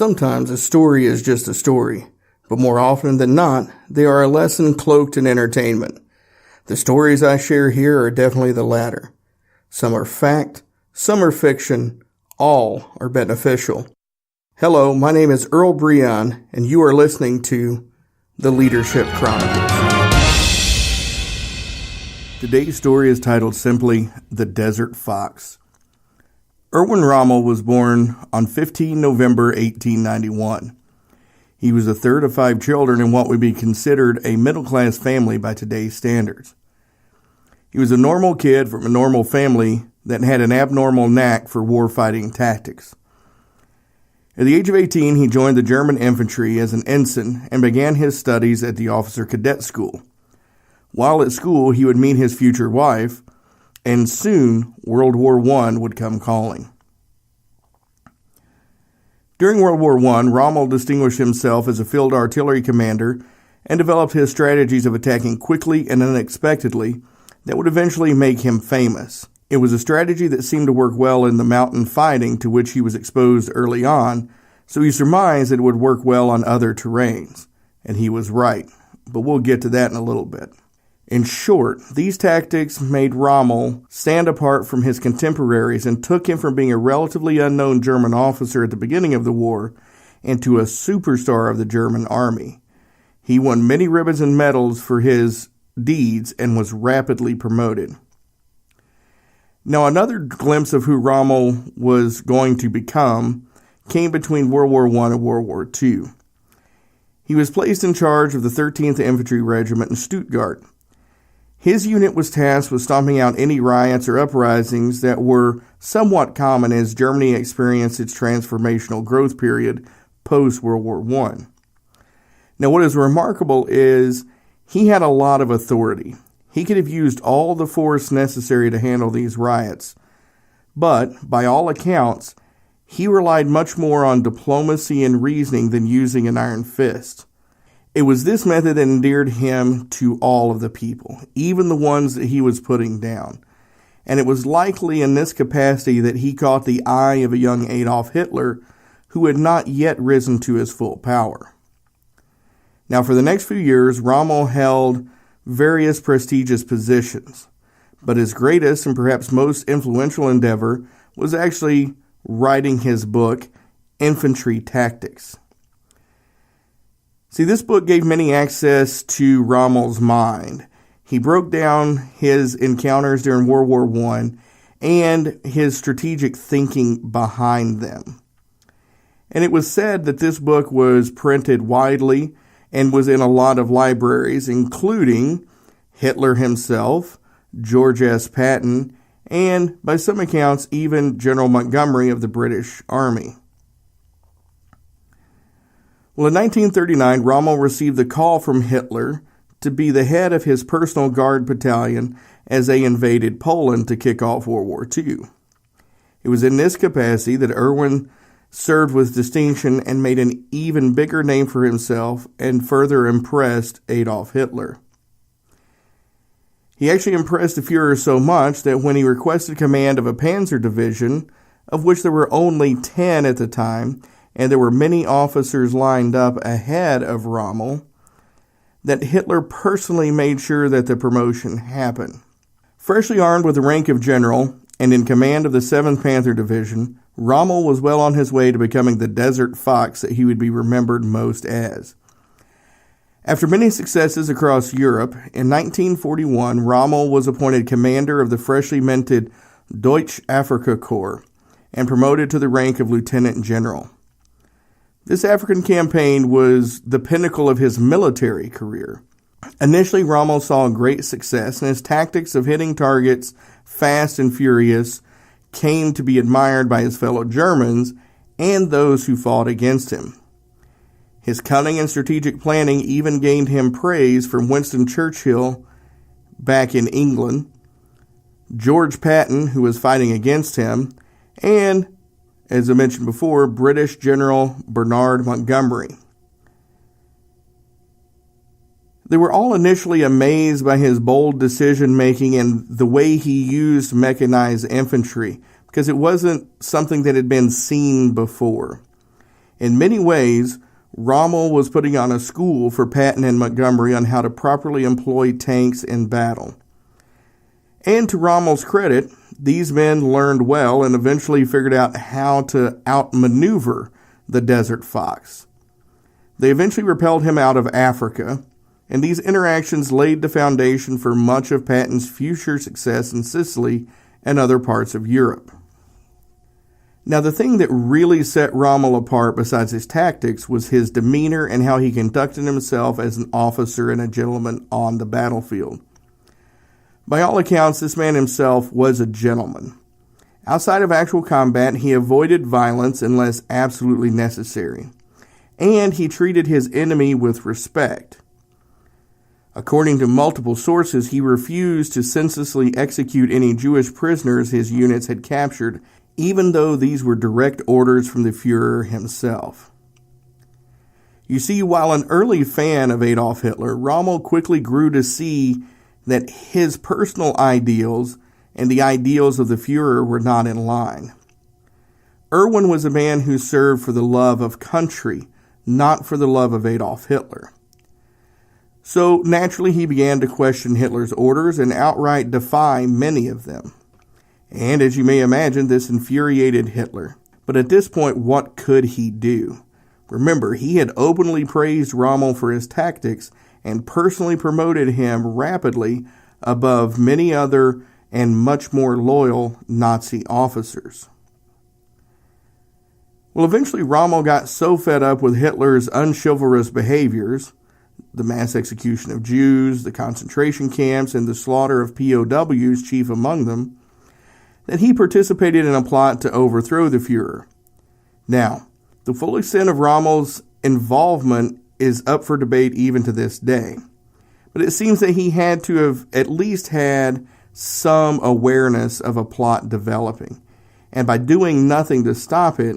Sometimes a story is just a story, but more often than not, they are a lesson cloaked in entertainment. The stories I share here are definitely the latter. Some are fact, some are fiction, all are beneficial. Hello, my name is Earl Breon, and you are listening to the Leadership Chronicles. Today's story is titled simply, The Desert Fox. Erwin Rommel was born on 15 November 1891. He was the third of 5 children in what would be considered a middle-class family by today's standards. He was a normal kid from a normal family that had an abnormal knack for war-fighting tactics. At the age of 18, he joined the German infantry as an ensign and began his studies at the officer cadet school. While at school, he would meet his future wife, and soon World War I would come calling. During World War I, Rommel distinguished himself as a field artillery commander and developed his strategies of attacking quickly and unexpectedly that would eventually make him famous. It was a strategy that seemed to work well in the mountain fighting to which he was exposed early on, so he surmised that it would work well on other terrains. And he was right, but we'll get to that in a little bit. In short, these tactics made Rommel stand apart from his contemporaries and took him from being a relatively unknown German officer at the beginning of the war into a superstar of the German army. He won many ribbons and medals for his deeds and was rapidly promoted. Now, another glimpse of who Rommel was going to become came between World War I and World War II. He was placed in charge of the 13th Infantry Regiment in Stuttgart. His unit was tasked with stomping out any riots or uprisings that were somewhat common as Germany experienced its transformational growth period post-World War I. Now, what is remarkable is he had a lot of authority. He could have used all the force necessary to handle these riots. But, by all accounts, he relied much more on diplomacy and reasoning than using an iron fist. It was this method that endeared him to all of the people, even the ones that he was putting down. And it was likely in this capacity that he caught the eye of a young Adolf Hitler, who had not yet risen to his full power. Now, for the next few years, Rommel held various prestigious positions, but his greatest and perhaps most influential endeavor was actually writing his book, Infantry Tactics. See, this book gave many access to Rommel's mind. He broke down his encounters during World War I and his strategic thinking behind them. And it was said that this book was printed widely and was in a lot of libraries, including Hitler himself, George S. Patton, and, by some accounts, even General Montgomery of the British Army. Well, in 1939, Rommel received the call from Hitler to be the head of his personal guard battalion as they invaded Poland to kick off World War II. It was in this capacity that Erwin served with distinction and made an even bigger name for himself and further impressed Adolf Hitler. He actually impressed the Fuhrer so much that when he requested command of a panzer division, of which there were only 10 at the time, and there were many officers lined up ahead of Rommel, that Hitler personally made sure that the promotion happened. Freshly armed with the rank of general and in command of the 7th Panther Division, Rommel was well on his way to becoming the Desert Fox that he would be remembered most as. After many successes across Europe, in 1941, Rommel was appointed commander of the freshly minted Deutsche Afrika Corps and promoted to the rank of lieutenant general. This African campaign was the pinnacle of his military career. Initially, Rommel saw great success, and his tactics of hitting targets fast and furious came to be admired by his fellow Germans and those who fought against him. His cunning and strategic planning even gained him praise from Winston Churchill back in England, George Patton, who was fighting against him, and, as I mentioned before, British General Bernard Montgomery. They were all initially amazed by his bold decision-making and the way he used mechanized infantry, because it wasn't something that had been seen before. In many ways, Rommel was putting on a school for Patton and Montgomery on how to properly employ tanks in battle. And to Rommel's credit, these men learned well and eventually figured out how to outmaneuver the Desert Fox. They eventually repelled him out of Africa, and these interactions laid the foundation for much of Patton's future success in Sicily and other parts of Europe. Now, the thing that really set Rommel apart besides his tactics was his demeanor and how he conducted himself as an officer and a gentleman on the battlefield. By all accounts, this man himself was a gentleman. Outside of actual combat, he avoided violence unless absolutely necessary, and he treated his enemy with respect. According to multiple sources, he refused to senselessly execute any Jewish prisoners his units had captured, even though these were direct orders from the Führer himself. You see, while an early fan of Adolf Hitler, Rommel quickly grew to see that his personal ideals and the ideals of the Führer were not in line. Erwin was a man who served for the love of country, not for the love of Adolf Hitler. So naturally he began to question Hitler's orders and outright defy many of them. And as you may imagine, this infuriated Hitler. But at this point, what could he do? Remember, he had openly praised Rommel for his tactics and personally promoted him rapidly above many other and much more loyal Nazi officers. Well, eventually Rommel got so fed up with Hitler's unchivalrous behaviors, the mass execution of Jews, the concentration camps, and the slaughter of POWs, chief among them, that he participated in a plot to overthrow the Führer. Now, the full extent of Rommel's involvement is up for debate even to this day, but it seems that he had to have at least had some awareness of a plot developing, and by doing nothing to stop it,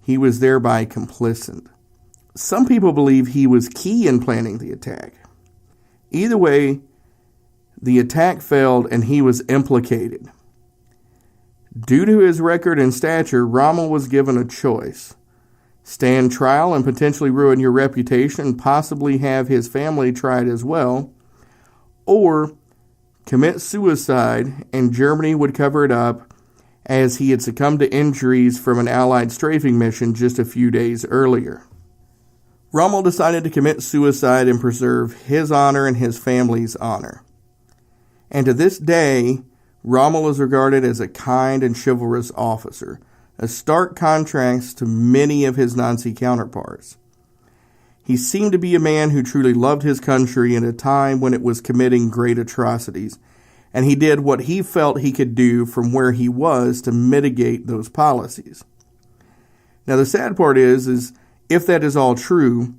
he was thereby complicit. Some people believe he was key in planning the attack. Either way, the attack failed and he was implicated. Due to his record and stature, Rommel was given a choice. Stand trial and potentially ruin your reputation and possibly have his family tried as well, or commit suicide and Germany would cover it up as he had succumbed to injuries from an Allied strafing mission just a few days earlier. Rommel decided to commit suicide and preserve his honor and his family's honor. And to this day, Rommel is regarded as a kind and chivalrous officer, a stark contrast to many of his Nazi counterparts. He seemed to be a man who truly loved his country in a time when it was committing great atrocities, and he did what he felt he could do from where he was to mitigate those policies. Now, the sad part is if that is all true,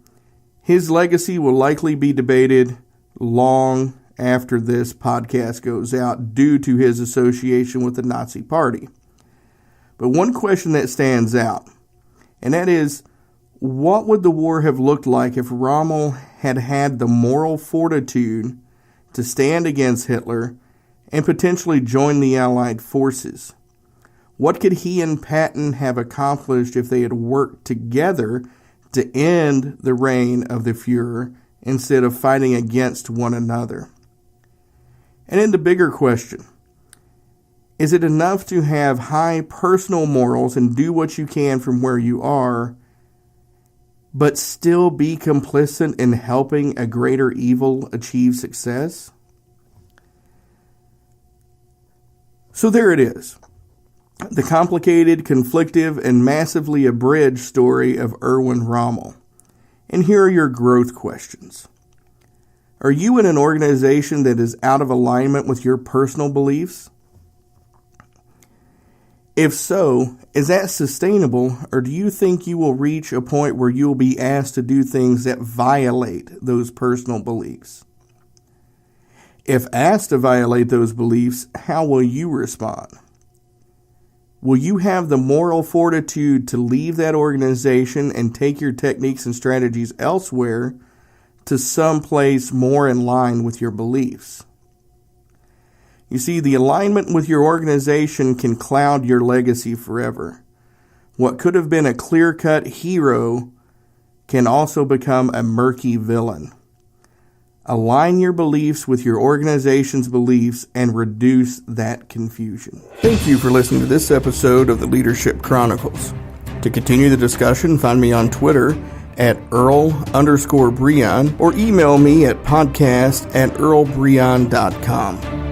his legacy will likely be debated long after this podcast goes out due to his association with the Nazi Party. But one question that stands out, and that is, what would the war have looked like if Rommel had had the moral fortitude to stand against Hitler and potentially join the Allied forces? What could he and Patton have accomplished if they had worked together to end the reign of the Führer instead of fighting against one another? And then the bigger question, is it enough to have high personal morals and do what you can from where you are, but still be complicit in helping a greater evil achieve success? So there it is. The complicated, conflictive, and massively abridged story of Erwin Rommel. And here are your growth questions. Are you in an organization that is out of alignment with your personal beliefs? If so, is that sustainable, or do you think you will reach a point where you will be asked to do things that violate those personal beliefs? If asked to violate those beliefs, how will you respond? Will you have the moral fortitude to leave that organization and take your techniques and strategies elsewhere to some place more in line with your beliefs? You see, the alignment with your organization can cloud your legacy forever. What could have been a clear-cut hero can also become a murky villain. Align your beliefs with your organization's beliefs and reduce that confusion. Thank you for listening to this episode of the Leadership Chronicles. To continue the discussion, find me on Twitter at Earl_Breon or email me at podcast@earlbreon.com.